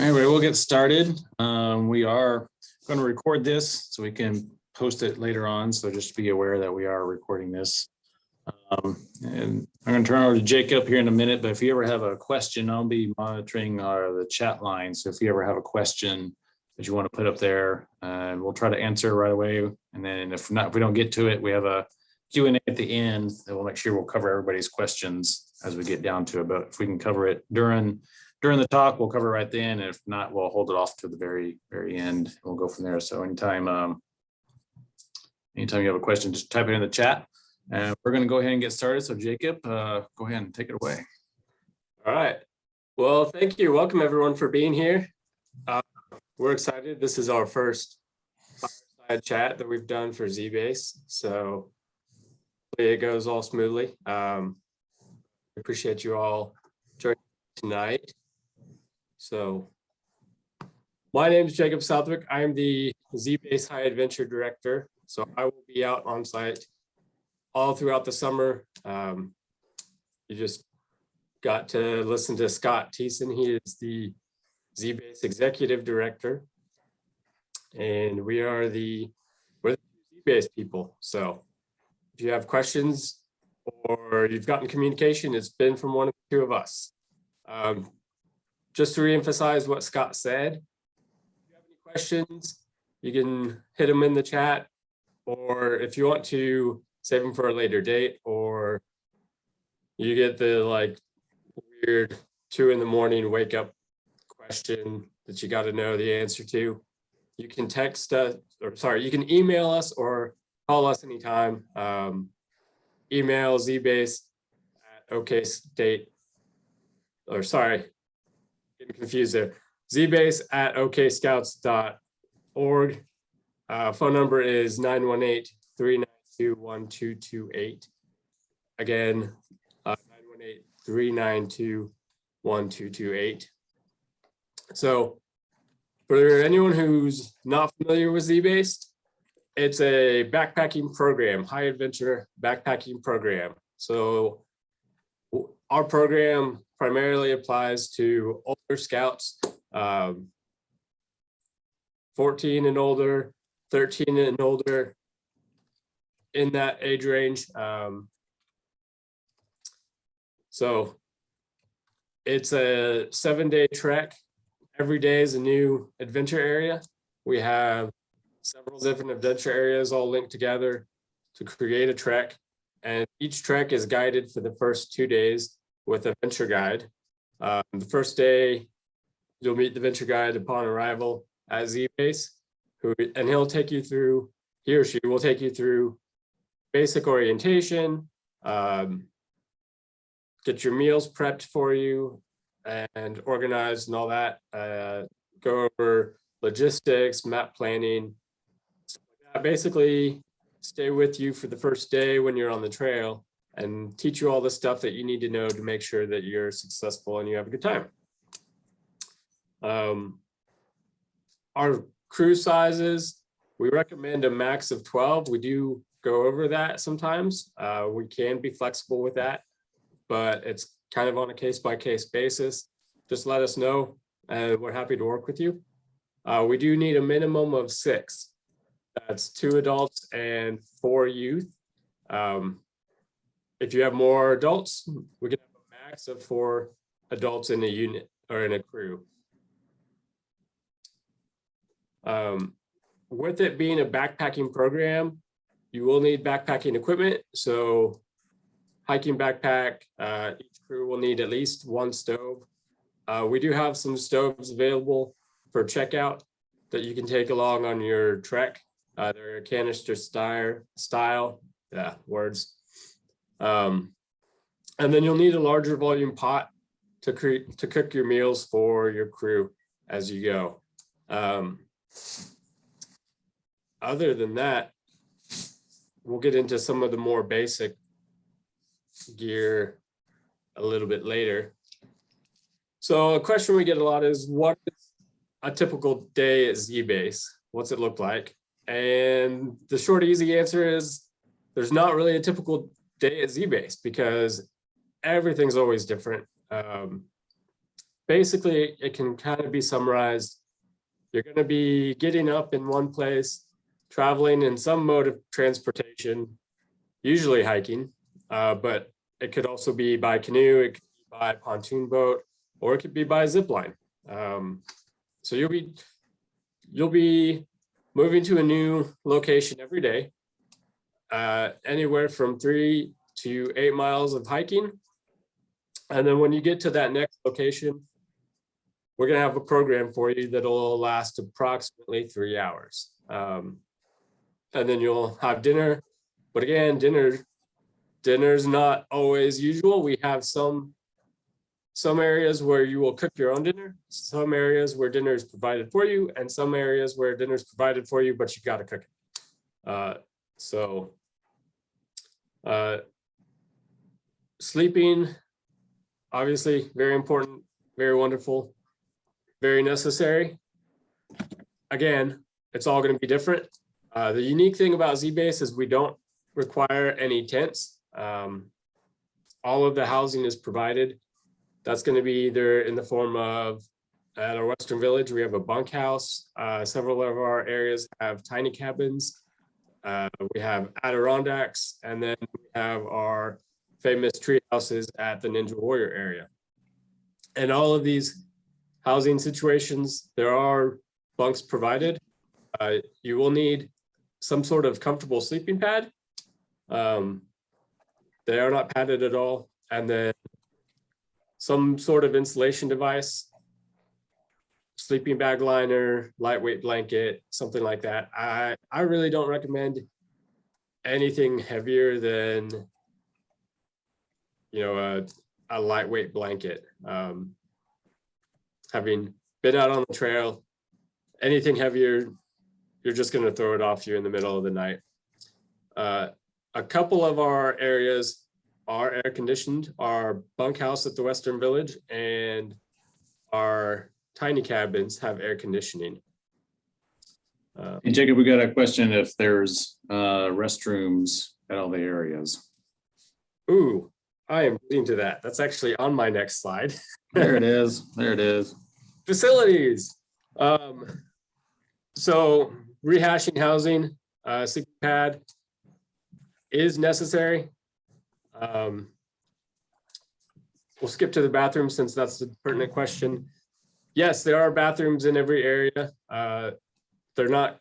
Anyway, we'll get started. We are going to record this so we can post it later on. So just be aware that we are recording this. And I'm going to turn over to Jacob here in a minute, but if you ever have a question, I'll be monitoring the chat line. So if you ever have a question that you want to put up there, we'll try to answer right away. And then if not, if we don't get to it, we have a Q&A at the end that we'll make sure we'll cover everybody's questions as we get down to it. But if we can cover it during the talk, we'll cover it right then. And if not, we'll hold it off to the very end. And we'll go from there. So anytime you have a question, just type it in the chat. And we're going to go ahead and get started. So Jacob, go ahead and take it away. All right. Well, thank you. Welcome everyone for being here. We're excited. This is our first Fireside chat that we've done for ZBASE. So hopefully it goes all smoothly. Appreciate you all joining tonight. So my name is Jacob Southwick. I'm the ZBASE High Adventure Director. So I will be out on site all throughout the summer. You just got to listen to Scott Thiessen. He is the ZBASE Executive Director. And we're the ZBASE people. So if you have questions or you've gotten communication, it's been from one of the two of us. Just to reemphasize what Scott said, if you have any questions, you can hit them in the chat, or if you want to save them for a later date, or you get the weird 2 a.m. wake up question that you got to know the answer to, you can text us, you can email us or call us anytime. Email ZBASE at okstate, getting confused there. ZBASE at okscouts.org. Phone number is 918-392-1228. Again, 918-392-1228. So for anyone who's not familiar with ZBASE, it's a backpacking program, high adventure backpacking program. So our program primarily applies to older scouts, 14 and older, 13 and older, in that age range. So it's a 7-day trek. Every day is a new adventure area. We have several different adventure areas all linked together to create a trek. And each trek is guided for the first 2 days with a venture guide. The first day, you'll meet the venture guide upon arrival at ZBASE, and he or she will take you through basic orientation, get your meals prepped for you and organized and all that, go over logistics, map planning, stuff like that. Basically stay with you for the first day when you're on the trail and teach you all the stuff that you need to know to make sure that you're successful and you have a good time. Our crew sizes, we recommend a max of 12. We do go over that sometimes. We can be flexible with that, but it's kind of on a case-by-case basis. Just let us know, and we're happy to work with you. We do need a minimum of 6. That's 2 adults and 4 youth. If you have more adults, we can have a max of 4 adults in a unit or in a crew. With it being a backpacking program, you will need backpacking equipment. So hiking backpack, each crew will need at least 1 stove. We do have some stoves available for checkout that you can take along on your trek. They're canister style, yeah, words. And then you'll need a larger volume pot to cook your meals for your crew as you go. Other than that, we'll get into some of the more basic gear a little bit later. So a question we get a lot is, what is a typical day at ZBASE? What's it look like? And the short, easy answer is there's not really a typical day at ZBASE because everything's always different. basically, it can kind of be summarized. You're going to be getting up in one place, traveling in some mode of transportation, usually hiking, but it could also be by canoe, it could be by pontoon boat, or it could be by zip line. So you'll be moving to a new location every day, anywhere from 3 to 8 miles of hiking. And then when you get to that next location, we're going to have a program for you that'll last approximately 3 hours. And then you'll have dinner. But again, dinner's not always usual. We have some areas where you will cook your own dinner, some areas where dinner is provided for you, and some areas where dinner is provided for you, but you got to cook it. Sleeping, obviously, very important, very wonderful, very necessary. Again, it's all going to be different. The unique thing about ZBASE is we don't require any tents. All of the housing is provided. That's going to be either in the form of, at our Western Village, we have a bunkhouse. Several of our areas have tiny cabins. We have Adirondacks, and then we have our famous tree houses at the Ninja Warrior area. And all of these housing situations, there are bunks provided. You will need some sort of comfortable sleeping pad. They are not padded at all. And then some sort of insulation device, sleeping bag liner, lightweight blanket, something like that. I really don't recommend anything heavier than, a lightweight blanket. Having been out on the trail, anything heavier, you're just going to throw it off you in the middle of the night. A couple of our areas are air conditioned. Our bunkhouse at the Western Village and our tiny cabins have air conditioning. Hey, Jacob, we got a question if there's restrooms at all the areas. Ooh, I am getting to that. That's actually on my next slide. There it is. There it is. Facilities. So rehashing housing, sleeping pad is necessary. We'll skip to the bathroom since that's the pertinent question. Yes, there are bathrooms in every area. They're not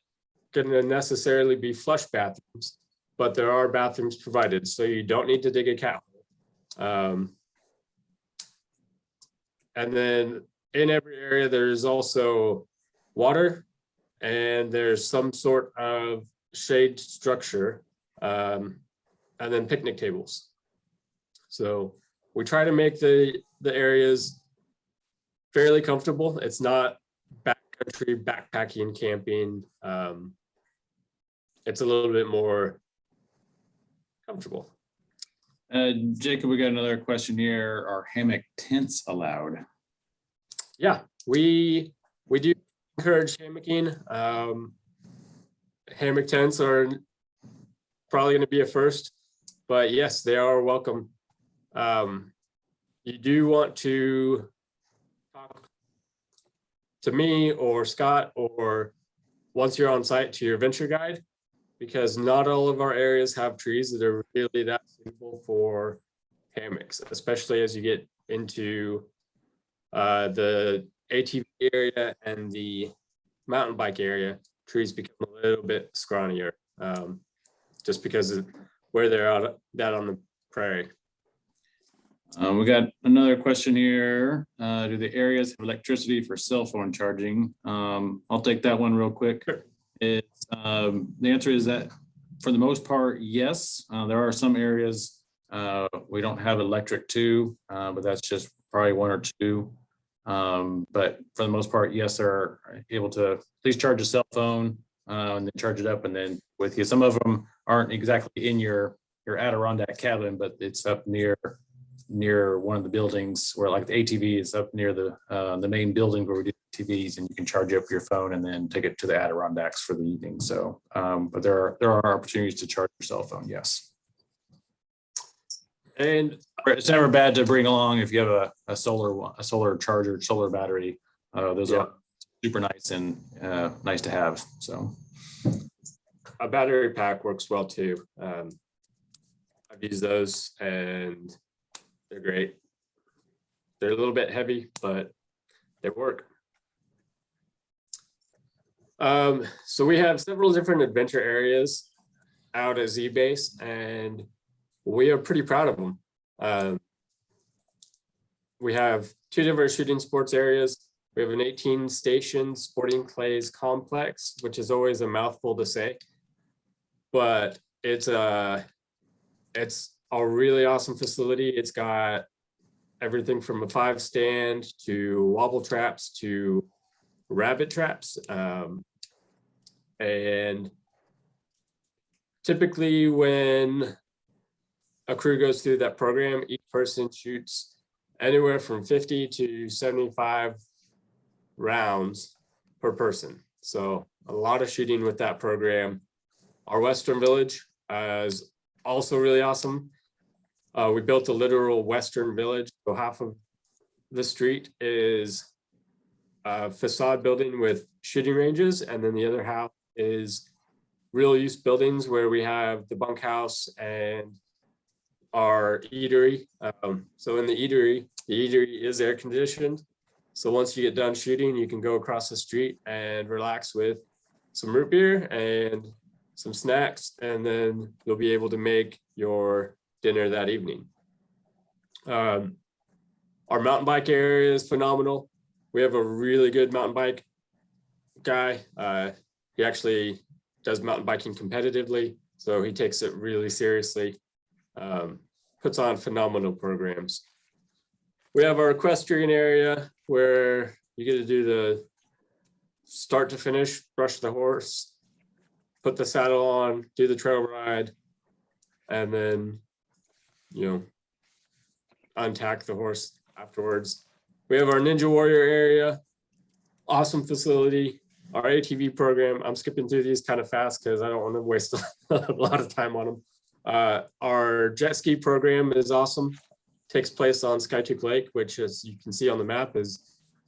going to necessarily be flush bathrooms, but there are bathrooms provided, so you don't need to dig a cat hole. And then in every area, there's also water, and there's some sort of shade structure, and then picnic tables. So we try to make the areas fairly comfortable. It's not backcountry backpacking camping. It's a little bit more comfortable. Jacob, we got another question here. Are hammock tents allowed? Yeah, we do encourage hammocking. Hammock tents are probably going to be a first, but yes, they are welcome. You do want to talk to me or Scott, or once you're on site, to your venture guide, because not all of our areas have trees that are really that suitable for hammocks, especially as you get into the ATV area and the mountain bike area. Trees become a little bit scrawnier, just because of where they're out on the prairie. We got another question here. Do the areas have electricity for cell phone charging? I'll take that one real quick. Sure. The answer is that for the most part, yes. There are some areas we don't have electric to, but that's just probably one or two. But for the most part, yes, they're able to at least charge a cell phone and then charge it up and then with you. Some of them aren't exactly in your Adirondack cabin, but it's up near one of the buildings where, like, the ATV is up near the main building where we do TVs, and you can charge up your phone and then take it to the Adirondacks for the evening. So, but there are opportunities to charge your cell phone. Yes. And It's never bad to bring along if you have a solar charger, solar battery. Those yeah, are super nice and nice to have. So a battery pack works well too. I've used those and they're great. They're a little bit heavy, but they work. So we have several different adventure areas out at ZBASE, and we are pretty proud of them. We have 2 different shooting sports areas. We have an 18 station sporting clays complex, which is always a mouthful to say, but it's a really awesome facility. It's got everything from a 5 stand to wobble traps to rabbit traps. And typically when a crew goes through that program, each person shoots anywhere from 50 to 75 rounds per person. So a lot of shooting with that program. Our Western Village is also really awesome. We built a literal Western Village. So half of the street is a facade building with shooting ranges, and then the other half is real use buildings where we have the bunkhouse and our eatery. So in the eatery is air conditioned. So once you get done shooting, you can go across the street and relax with some root beer and some snacks, and then you'll be able to make your dinner that evening. Our mountain bike area is phenomenal. We have a really good mountain bike guy. He actually does mountain biking competitively, so he takes it really seriously. Puts on phenomenal programs. We have our equestrian area where you get to do the start to finish, brush the horse, put the saddle on, do the trail ride, and then, untack the horse afterwards. We have our Ninja Warrior area, awesome facility. Our ATV program, I'm skipping through these kind of fast because I don't want to waste a lot of time on them. Our jet ski program is awesome. Takes place on Skytook Lake, which, as you can see on the map, is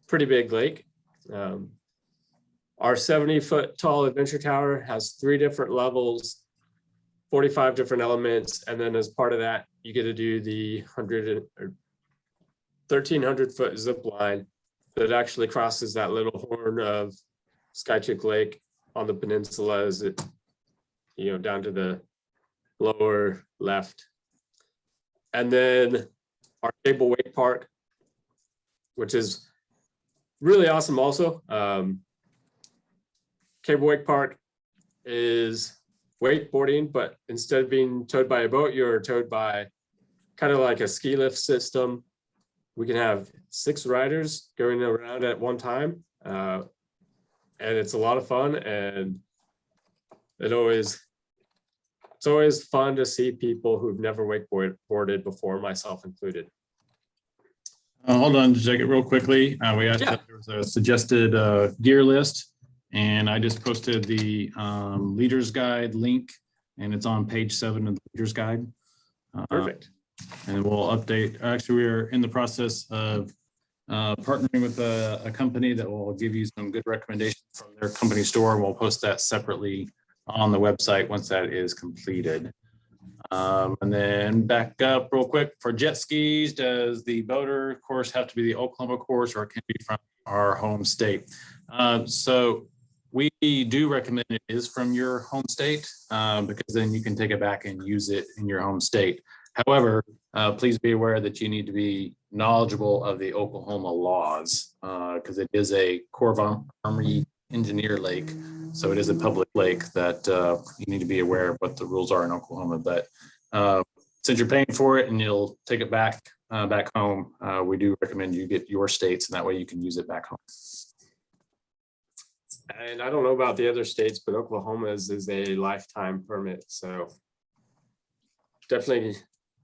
a pretty big lake. Our 70-foot tall adventure tower has 3 different levels, 45 different elements, and then as part of that, you get to do the 1,300-foot zip line that actually crosses that little horn of Skytook Lake on the peninsula as it, down to the lower left. And then our cable wake park, which is really awesome also. Cable wake park is wakeboarding, but instead of being towed by a boat, you're towed by kind of like a ski lift system. We can have 6 riders going around at one time. And it's a lot of fun, and it's always fun to see people who've never wakeboarded before, myself included. hold on to check it real quickly. We asked if there was a suggested gear list, and I just posted the leader's guide link, and it's on page 7 of the leader's guide. Perfect. And we'll update. Actually, we're in the process of partnering with a company that will give you some good recommendations from their company store, and we'll post that separately on the website once that is completed. And then back up real quick for jet skis. Does the boater course have to be the Oklahoma course, or it can be from our home state? So we do recommend it is from your home state, because then you can take it back and use it in your home state. However, please be aware that you need to be knowledgeable of the Oklahoma laws, because it is a Corps of Army engineer lake. So it is a public lake that you need to be aware of what the rules are in Oklahoma. But since you're paying for it and you'll take it back home, we do recommend you get your states, and that way you can use it back home. And I don't know about the other states, but Oklahoma's is a lifetime permit. So definitely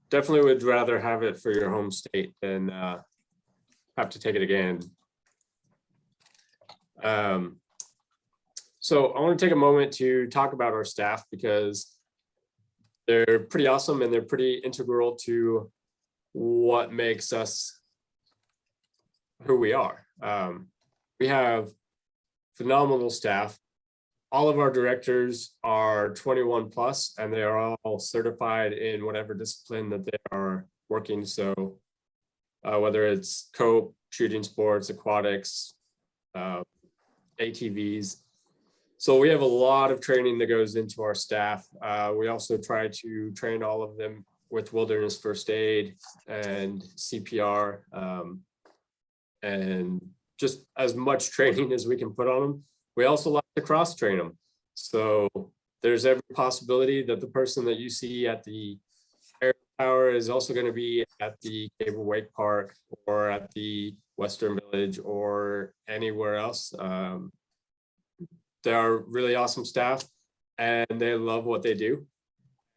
would rather have it for your home state than have to take it again. So I want to take a moment to talk about our staff, because they're pretty awesome and they're pretty integral to what makes us who we are. We have phenomenal staff. All of our directors are 21 plus, and they are all certified in whatever discipline that they are working. So whether it's cope, shooting sports, aquatics, ATVs. So we have a lot of training that goes into our staff. We also try to train all of them with wilderness first aid and CPR, and just as much training as we can put on them. We also like to cross train them. So there's every possibility that the person that you see at the air tower is also going to be at the Cable Wake Park or at the Western Village or anywhere else. They are really awesome staff and they love what they do.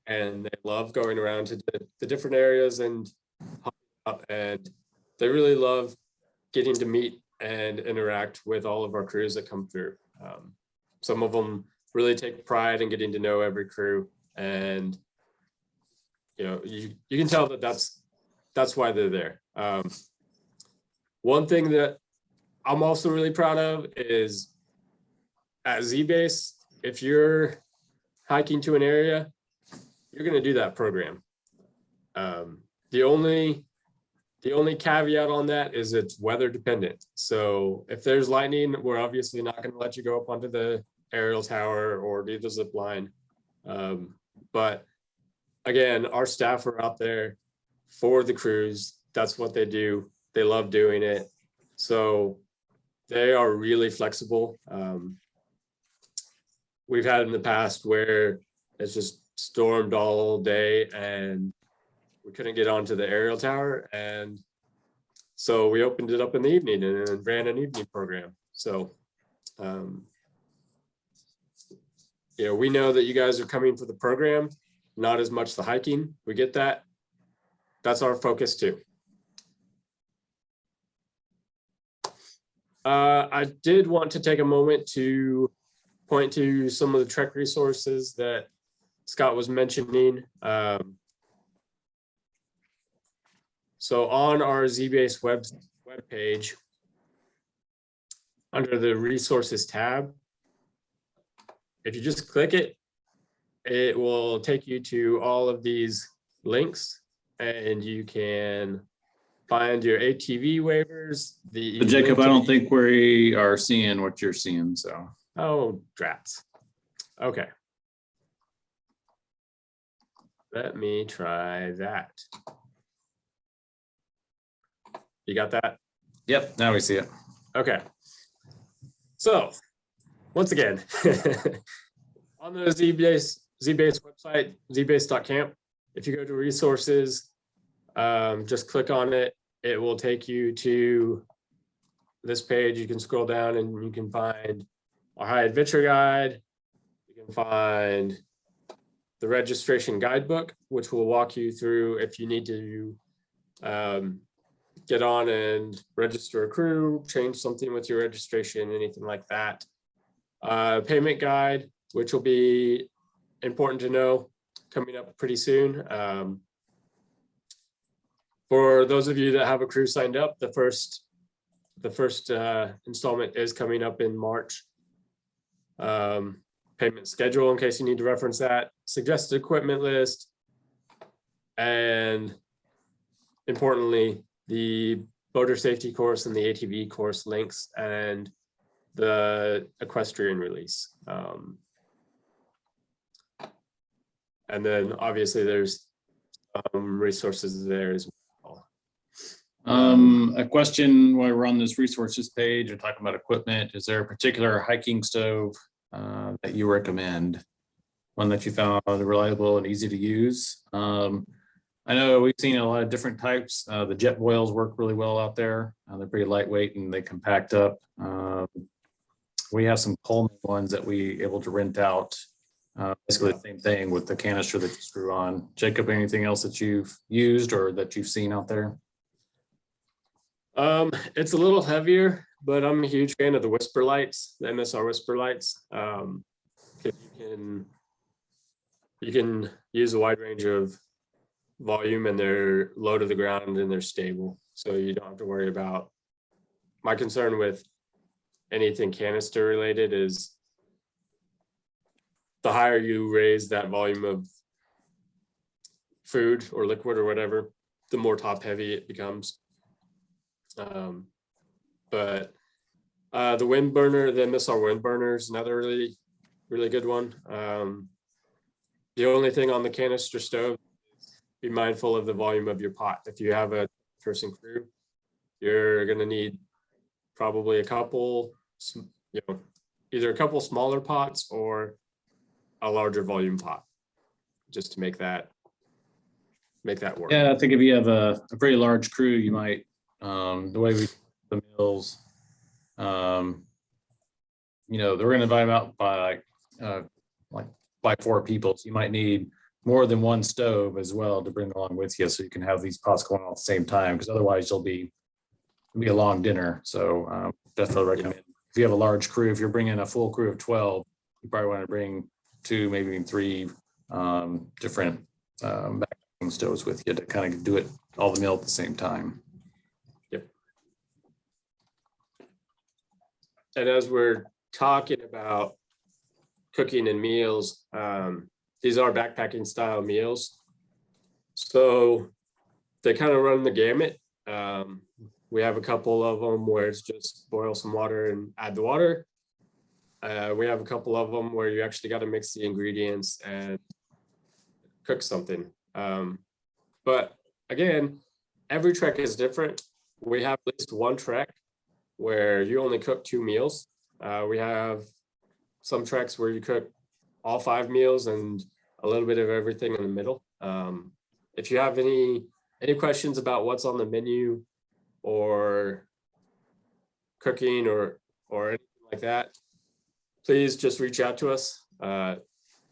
And they love going around to the different areas and they really love getting to meet and interact with all of our crews that come through. Some of them really take pride in getting to know every crew, and you can tell that that's why they're there. One thing that I'm also really proud of is at ZBASE, if you're hiking to an area, you're going to do that program. The only caveat on that is it's weather dependent. So if there's lightning, we're obviously not going to let you go up onto the aerial tower or do the zip line. But again, our staff are out there for the crews. That's what they do. They love doing it. So they are really flexible. We've had in the past where it's just stormed all day and we couldn't get onto the aerial tower. And so we opened it up in the evening and ran an evening program. So, we know that you guys are coming for the program, not as much the hiking. We get that. That's our focus too. I did want to take a moment to point to some of the Trek resources that Scott was mentioning. So on our ZBASE webpage, under the resources tab, if you just click it, it will take you to all of these links and you can find your ATV waivers. But Jacob, I don't think we are seeing what you're seeing, so. Oh, drats. Okay. Let me try that. You got that? Yep, now we see it. Okay. So once again, on the ZBASE website, zbase.camp, if you go to resources, just click on it. It will take you to this page. You can scroll down and you can find our high adventure guide. You can find the registration guidebook, which will walk you through if you need to get on and register a crew, change something with your registration, anything like that. Payment guide, which will be important to know, coming up pretty soon. For those of you that have a crew signed up, the first installment is coming up in March. Payment schedule, in case you need to reference that, suggested equipment list, and importantly, the boater safety course and the ATV course links and the equestrian release. And then obviously there's resources there as well. A question while we're on this resources page, you're talking about equipment. Is there a particular hiking stove that you recommend? One that you found reliable and easy to use? I know we've seen a lot of different types. The jet boils work really well out there. They're pretty lightweight and they compact up. We have some Coleman ones that we able to rent out. Basically the same thing with the canister that you screw on. Jacob, anything else that you've used or that you've seen out there? It's a little heavier, but I'm a huge fan of the Whisper Lights, the Msr Whisper Lights. You can you can use a wide range of volume, and they're low to the ground and they're stable. So you don't have to worry about, my concern with anything canister related is the higher you raise that volume of food or liquid or whatever, the more top heavy it becomes. But the wind burner, the Msr wind burner is another really, really good one. The only thing on the canister stove, be mindful of the volume of your pot. If you have a person crew, you're going to need probably a couple, either a couple smaller pots or a larger volume pot, just to make that work. Yeah, I think if you have a pretty large crew, you might, the way we the meals, they're going to divide them out by like by 4 people. So you might need more than one stove as well to bring along with you, so you can have these pots going on at the same time. Because otherwise, it'll be a long dinner. So definitely recommend if you have a large crew. If you're bringing a full crew of 12, you probably want to bring 2, maybe even 3 different vacuum stoves with you to kind of do it all the meal at the same time. Yep. And as we're talking about cooking and meals, these are backpacking style meals, so they kind of run the gamut. We have a couple of them where it's just boil some water and add the water. We have a couple of them where you actually got to mix the ingredients and cook something. But again, every trek is different. We have at least one trek where you only cook 2 meals. We have some treks where you cook all 5 meals and a little bit of everything in the middle. If you have any questions about what's on the menu or cooking or anything like that, please just reach out to us,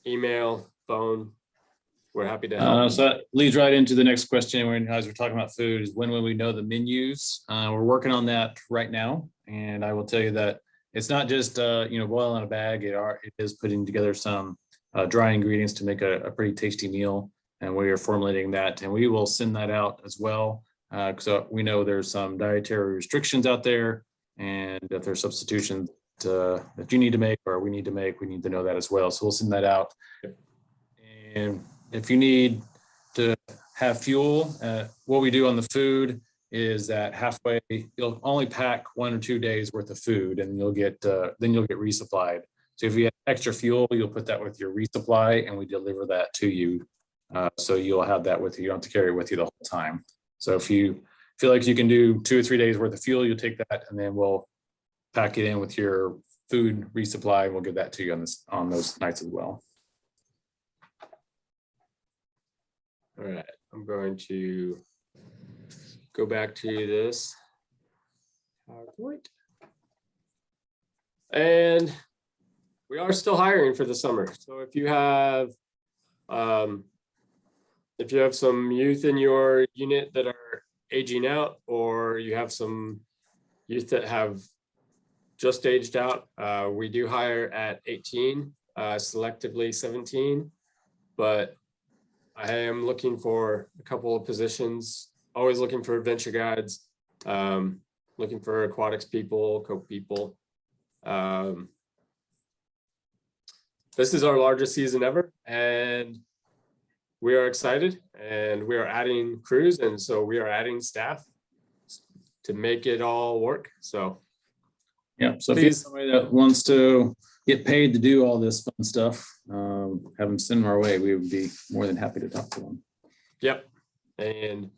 email, phone. We're happy to help. So that leads right into the next question. As we're talking about food, is when will we know the menus? We're working on that right now, and I will tell you that it's not just boiling in a bag. It is putting together some dry ingredients to make a pretty tasty meal, and we are formulating that, and we will send that out as well. So we know there's some dietary restrictions out there, and if there's substitutions that you need to make or we need to make, we need to know that as well. So we'll send that out. And if you need to have fuel, what we do on the food is that halfway you'll only pack 1 or 2 days worth of food, and you'll get resupplied. So if you have extra fuel, you'll put that with your resupply, and we deliver that to you. So you'll have that with you. You don't have to carry it with you the whole time. So if you feel like you can do 2 or 3 days worth of fuel, you'll take that, and then we'll pack it in with your food resupply, and we'll give that to you on those nights as well. All right, I'm going to go back to this PowerPoint. And we are still hiring for the summer. So if you have some youth in your unit that are aging out, or you have some youth that have just aged out, we do hire at 18, selectively 17, but I am looking for a couple of positions, always looking for adventure guides, looking for aquatics people, cook people. This is our largest season ever, and we are excited, and we are adding crews, and so we are adding staff to make it all work. So yeah, so if you have somebody that wants to get paid to do all this fun stuff, have them send them our way. We would be more than happy to talk to them. Yep. And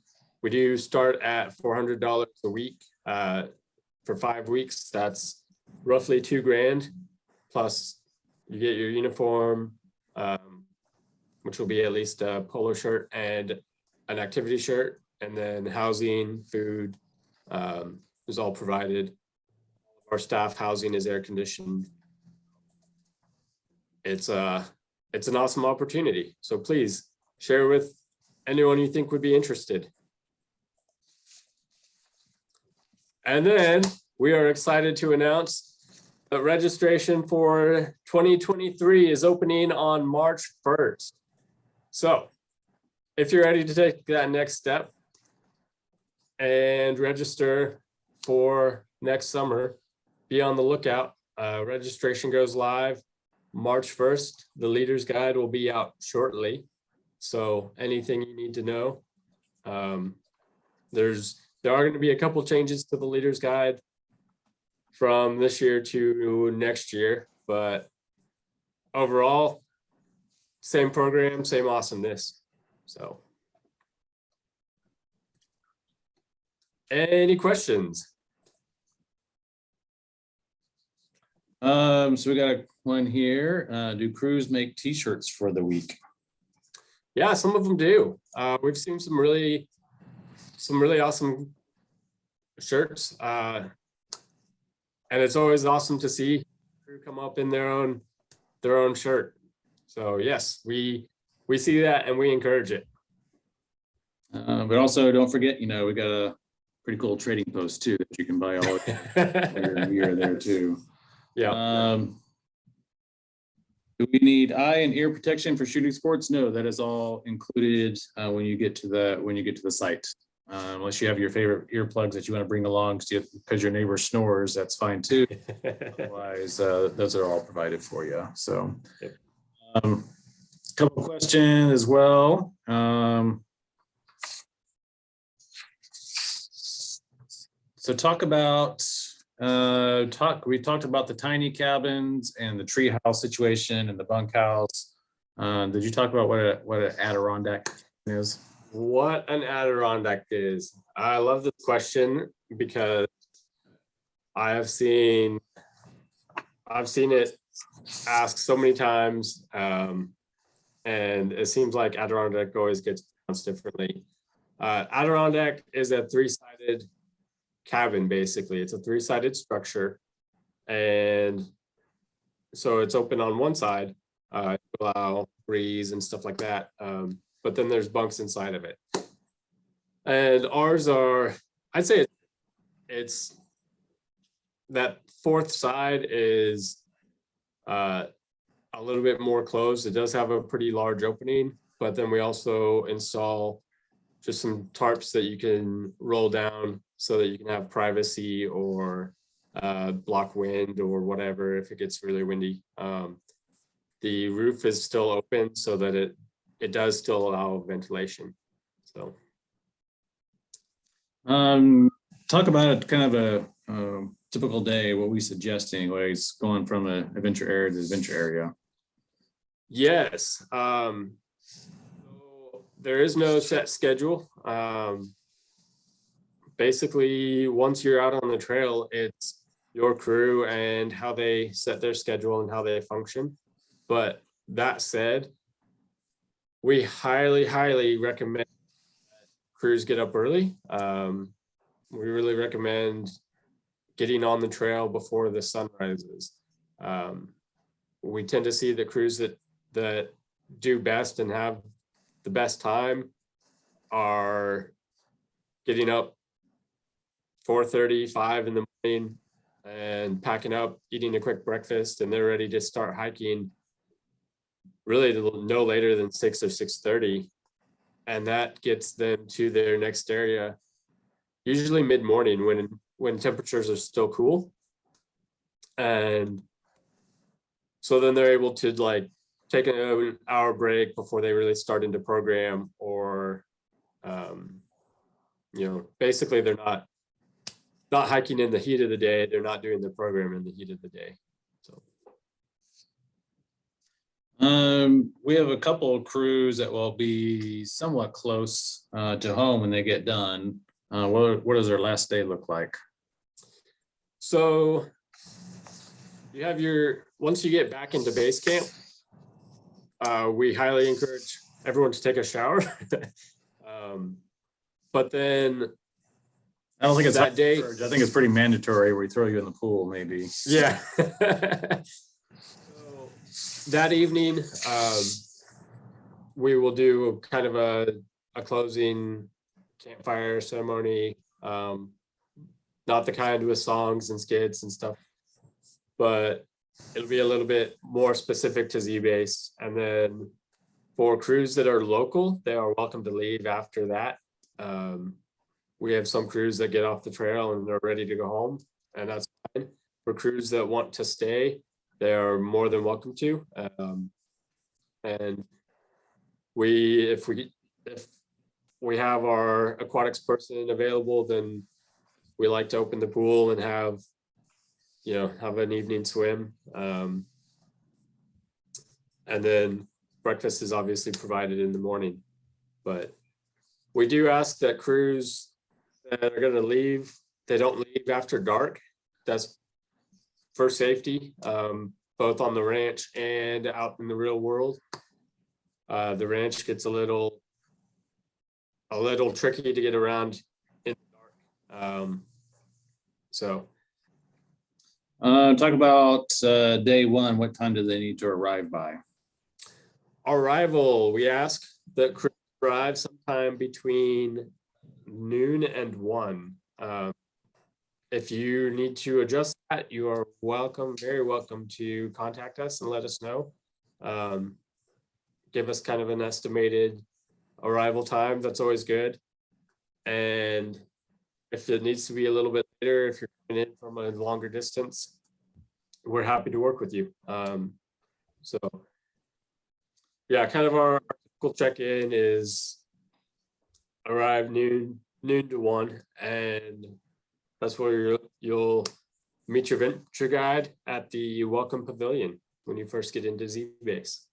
we do start at $400 a week for 5 weeks. That's roughly $2,000, plus you get your uniform, which will be at least a polo shirt and an activity shirt, and then housing, food is all provided. Our staff housing is air conditioned. It's an awesome opportunity. So please share with anyone you think would be interested. And then we are excited to announce that registration for 2023 is opening on March 1st. So if you're ready to take that next step and register for next summer, be on the lookout. Registration goes live March 1st. The leader's guide will be out shortly. So anything you need to know, there are going to be a couple changes to the leader's guide from this year to next year, but overall, same program, same awesomeness. So, any questions? So we got one here. Do crews make t-shirts for the week? Yeah, some of them do. We've seen some really awesome shirts. And it's always awesome to see crew come up in their own shirt. So yes, we see that and we encourage it. But also don't forget, we got a pretty cool trading post too that you can buy all of your gear there too. Yeah. Do we need eye and ear protection for shooting sports? No, that is all included when you get to the site. Unless you have your favorite earplugs that you want to bring along because your neighbor snores, that's fine too. Otherwise, those are all provided for you. So, couple of questions as well. So we talked about the tiny cabins and the tree house situation and the bunkhouse. Did you talk about what an Adirondack is? What an Adirondack is. I love this question because I've seen it asked so many times, and it seems like Adirondack always gets pronounced differently. Adirondack is a three-sided cabin, basically. It's a three-sided structure, and so it's open on one side to allow breeze and stuff like that, but then there's bunks inside of it. And ours are, I'd say it's that fourth side is a little bit more closed. It does have a pretty large opening, but then we also install just some tarps that you can roll down so that you can have privacy or block wind or whatever if it gets really windy. The roof is still open so that it does still allow ventilation. So talk about it, kind of a typical day, what we suggest anyways, going from an adventure area to adventure area. Yes. So there is no set schedule. Basically, once you're out on the trail, it's your crew and how they set their schedule and how they function. But that said, we highly recommend that crews get up early. We really recommend getting on the trail before the sun rises. We tend to see the crews that do best and have the best time are getting up 4:30, 5 in the morning and packing up, eating a quick breakfast, and they're ready to start hiking really no later than 6 or 6:30. And that gets them to their next area, usually mid-morning when temperatures are still cool. And so then they're able to like take an hour break before they really start into program, or basically they're not hiking in the heat of the day. They're not doing the program in the heat of the day. So we have a couple of crews that will be somewhat close to home when they get done. What does their last day look like? So you have once you get back into base camp, we highly encourage everyone to take a shower. But then I don't think it's that day. I think it's pretty mandatory. We throw you in the pool, maybe. Yeah. So that evening, we will do kind of a closing campfire ceremony. Not the kind with songs and skits and stuff, but it'll be a little bit more specific to ZBASE. And then For crews that are local, they are welcome to leave after that. We have some crews that get off the trail and they're ready to go home, and that's fine. For crews that want to stay, they are more than welcome to. And if we have our aquatics person available, then we like to open the pool and have an evening swim. And then breakfast is obviously provided in the morning. But we do ask that crews that are going to leave, they don't leave after dark. That's for safety, both on the ranch and out in the real world. The ranch gets a little tricky to get around in the dark. Talk about day one. What time do they need to arrive by? Arrival, we ask that crew arrive sometime between noon and 1. If you need to adjust that, you are very welcome to contact us and let us know. Give us kind of an estimated arrival time. That's always good. And if it needs to be a little bit later, if you're coming in from a longer distance, we're happy to work with you. So yeah, kind of our typical check-in is arrive noon to 1, and that's where you'll meet your venture guide at the welcome pavilion when you first get into ZBASE.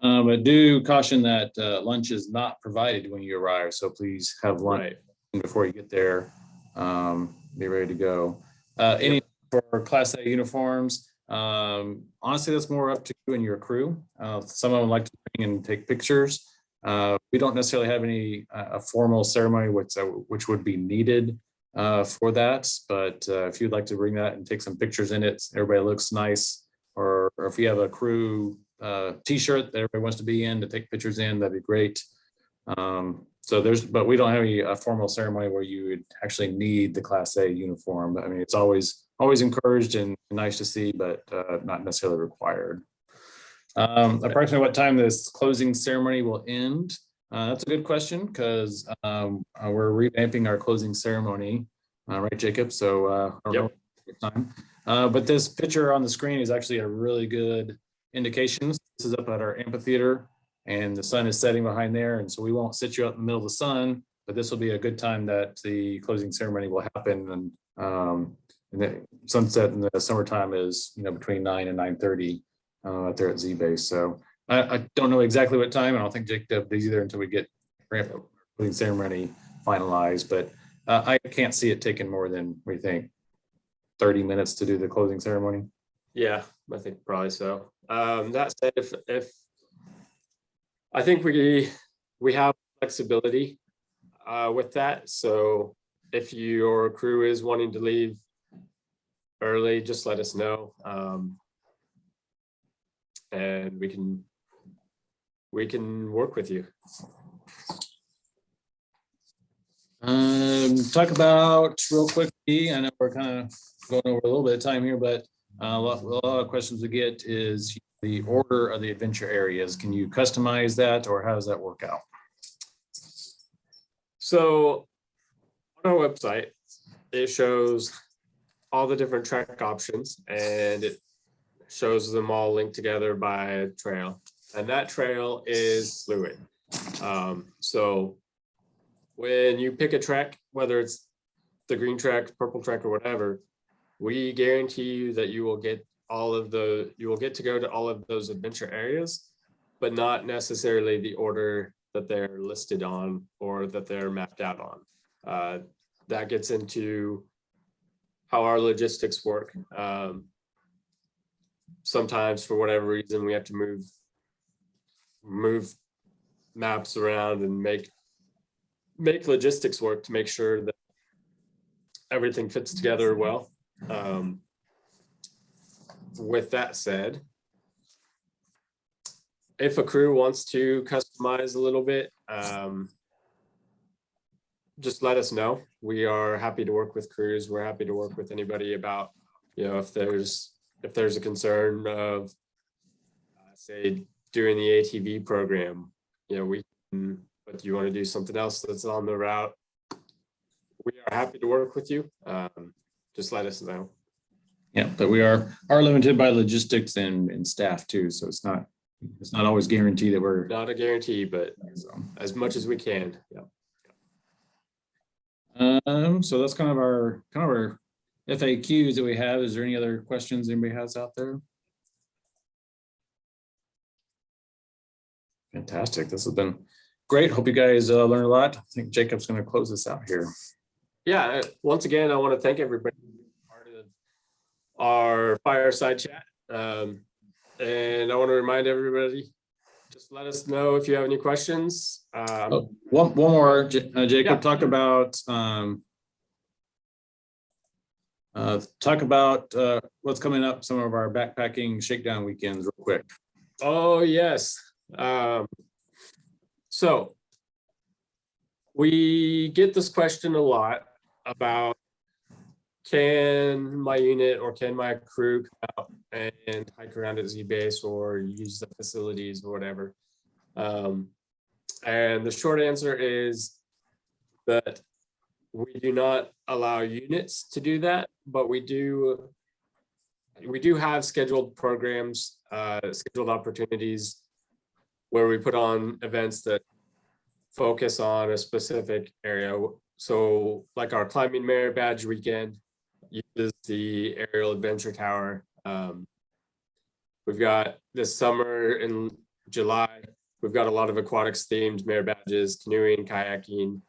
But do caution that lunch is not provided when you arrive, so please have lunch before you get there. Be ready to go. Any for Class A uniforms, honestly, that's more up to you and your crew. Some of them like to bring and take pictures. We don't necessarily have any a formal ceremony which would be needed for that, but if you'd like to bring that and take some pictures in it, everybody looks nice, or if you have a crew t-shirt that everybody wants to be in to take pictures in, that'd be great. But we don't have a formal ceremony where you would actually need the Class A uniform. I mean, it's always encouraged and nice to see, but not necessarily required. Approximately what time this closing ceremony will end? That's a good question, because we're revamping our closing ceremony, right, Jacob? So time. But this picture on the screen is actually a really good indication. This is up at our amphitheater, and the sun is setting behind there, and so we won't sit you out in the middle of the sun, but this will be a good time that the closing ceremony will happen. And the sunset in the summertime is between 9 and 9:30 out there at ZBASE. So I don't know exactly what time. I don't think Jacob does either until we get closing ceremony finalized, but I can't see it taking more than, we think, 30 minutes to do the closing ceremony. Yeah, I think probably so. That said, if I think we have flexibility with that. So if your crew is wanting to leave early, just let us know, and we can work with you. Talk about real quickly, I know we're kind of going over a little bit of time here, but a lot of questions we get is the order of the adventure areas. Can you customize that, or how does that work out? So on our website, it shows all the different track options, and it shows them all linked together by a trail, and that trail is fluid. So when you pick a track, whether it's the green track, purple track, or whatever, we guarantee you that you will get to go to all of those adventure areas, but not necessarily the order that they're listed on or that they're mapped out on. That gets into how our logistics work. Sometimes, for whatever reason, we have to move maps around and make logistics work to make sure that everything fits together well. With that said, if a crew wants to customize a little bit, just let us know. We are happy to work with crews. We're happy to work with anybody about, if there's a concern of, say, during the ATV program, we can, but do you want to do something else that's on the route? We are happy to work with you. Just let us know. Yeah, but we are limited by logistics and staff too. So it's not always guaranteed that we're Not a guarantee, but so. as much as we can. Yeah. So that's kind of our FAQs that we have. Is there any other questions anybody has out there? Fantastic. This has been great. Hope you guys learned a lot. I think Jacob's going to close this out here. Yeah. Once again, I want to thank everybody for being part of our fireside chat. And I want to remind everybody, just let us know if you have any questions. One more, Jacob, Yeah. talk about what's coming up, some of our backpacking shakedown weekends real quick. Oh, yes. So we get this question a lot about, can my unit or can my crew come out and hike around at ZBASE or use the facilities or whatever? And the short answer is that we do not allow units to do that, but we do have scheduled programs, scheduled opportunities where we put on events that focus on a specific area. So like our climbing merit badge weekend uses the aerial adventure tower. We've got this summer in July, we've got a lot of aquatics themed merit badges, canoeing, kayaking,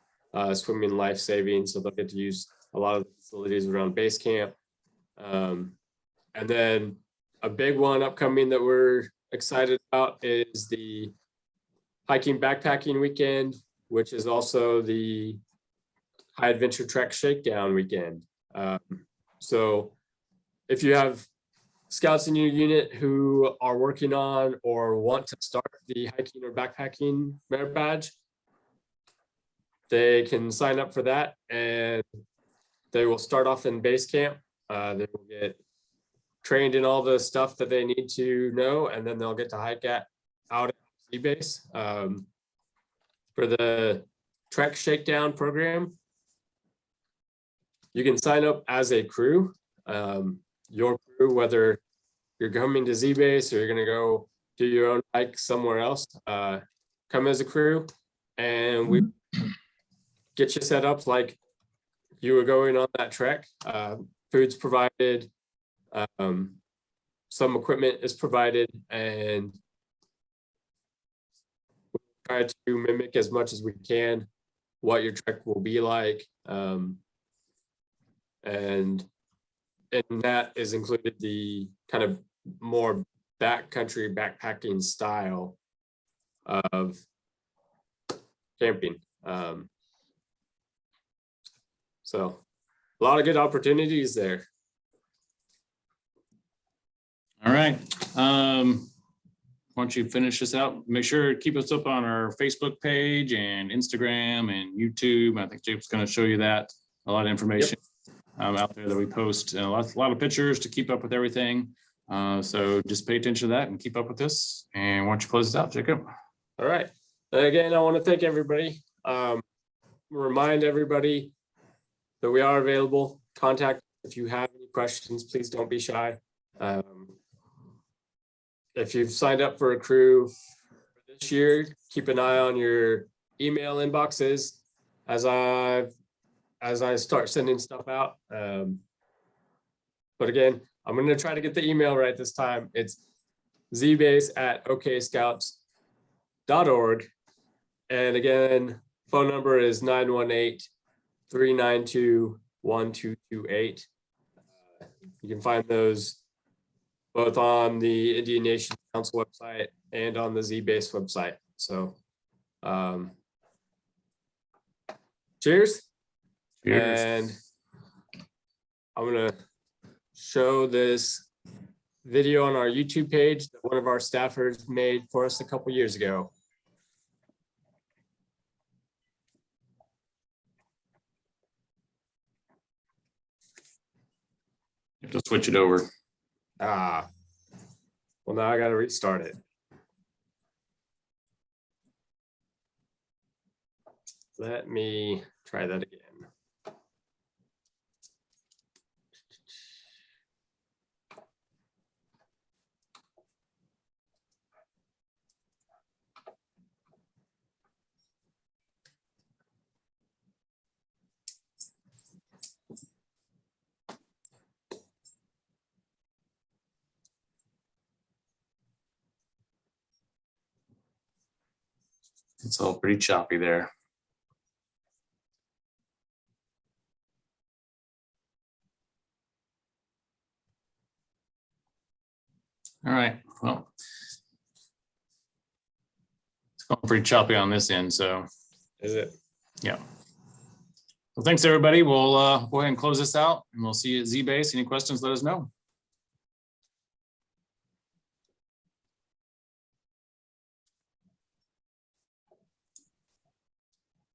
swimming, life saving. So they'll get to use a lot of the facilities around base camp. And then a big one upcoming that we're excited about is the hiking backpacking weekend, which is also the high adventure trek shakedown weekend. So if you have scouts in your unit who are working on or want to start the hiking or backpacking merit badge, they can sign up for that and they will start off in base camp. They will get trained in all the stuff that they need to know, and then they'll get to hike out at ZBASE. For the trek shakedown program, you can sign up as a crew. Your crew, whether you're coming to ZBASE or you're going to go do your own hike somewhere else, come as a crew, and we get you set up like you were going on that trek. Food's provided, some equipment is provided, and we try to mimic as much as we can what your trek will be like. And that is included the kind of more backcountry backpacking style of camping. So a lot of good opportunities there. All right. Once you finish this out, make sure to keep us up on our Facebook page and Instagram and YouTube. I think Jake's going to show you that. A lot of information out there that we post, and a lot of pictures to keep up with everything. So just pay attention to that and keep up with this. And why don't you close this out, Jacob? All right. And again, I want to thank everybody. Remind everybody that we are available. Contact if you have any questions. Please don't be shy. If you've signed up for a crew this year, keep an eye on your email inboxes as I start sending stuff out. But again, I'm going to try to get the email right this time. It's zbase@okscouts.org. And again, phone number is 918-392-1228. You can find those both on the Indian Nation Council website and on the ZBASE website. So cheers. And I'm going to show this video on our YouTube page that one of our staffers made for us a couple years ago. You have to switch it over. Well, now I got to restart it. Let me try that again. It's all pretty choppy there. All right, well. It's going pretty choppy on this end, so Is it? yeah. Well, thanks, everybody. We'll go ahead and close this out and we'll see you at ZBASE. Any questions, let us know.